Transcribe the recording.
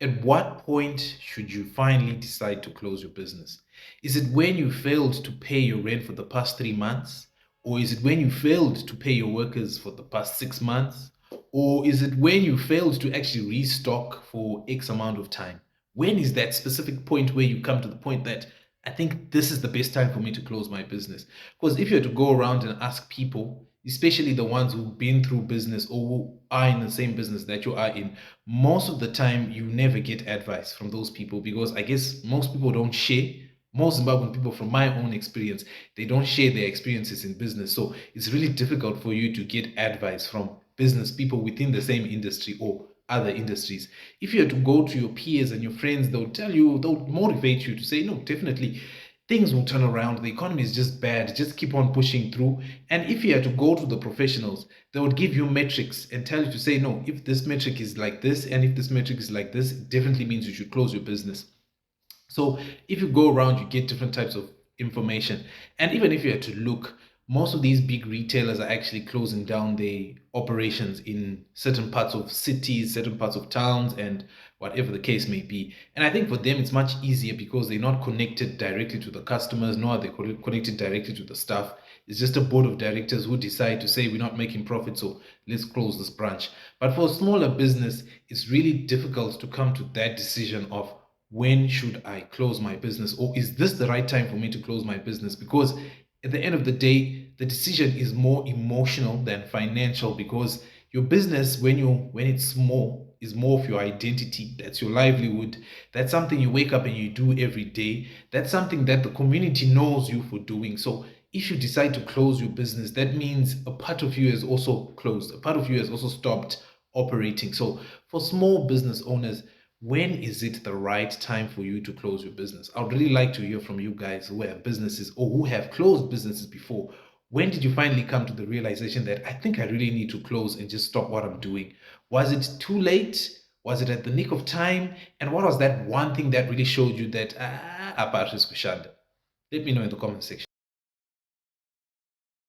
At what point should you finally decide to close your business? Is it when you failed to pay your rent for the past 3 months? Or is it when you failed to pay your workers for the past 6 months? Or is it when you failed to actually restock for X amount of time? When is that specific point where you come to the point that I think this is the best time for me to close my business? Because if you had to go around and ask people, especially the ones who've been through business or who are in the same business that you are in, most of the time you never get advice from those people because I guess most people don't share. Most Zimbabwean people, from my own experience, they don't share their experiences in business. So it's really difficult for you to get advice from business people within the same industry or other industries. If you had to go to your peers and your friends, they'll tell you, they'll motivate you to say, no, definitely things will turn around. The economy is just bad. Just keep on pushing through. And if you had to go to the professionals, they would give you metrics and tell you to say, no, if this metric is like this and if this metric is like this, it definitely means you should close your business. So if you go around, you get different types of information. And even if you had to look, most of these big retailers are actually closing down their operations in certain parts of cities, certain parts of towns, and whatever the case may be. And I think for them, it's much easier because they're not connected directly to the customers, nor are they connected directly to the staff. It's just a board of directors who decide to say, we're not making profit, so let's close this branch. But for a smaller business, it's really difficult to come to that decision of when should I close my business, or is this the right time for me to close my business? Because at the end of the day, the decision is more emotional than financial because your business, when it's small, is more of your identity. That's your livelihood. That's something you wake up and you do every day. That's something that the community knows you for doing. So if you decide to close your business, that means a part of you has also closed, a part of you has also stopped operating. So for small business owners, when is it the right time for you to close your business? I'd really like to hear from you guys who have businesses or who have closed businesses before. When did you finally come to the realization that I think I really need to close and just stop what I'm doing? Was it too late? Was it at the nick of time? And what was that one thing that really showed you that, apart is Kushanda? Let me know in the comment section.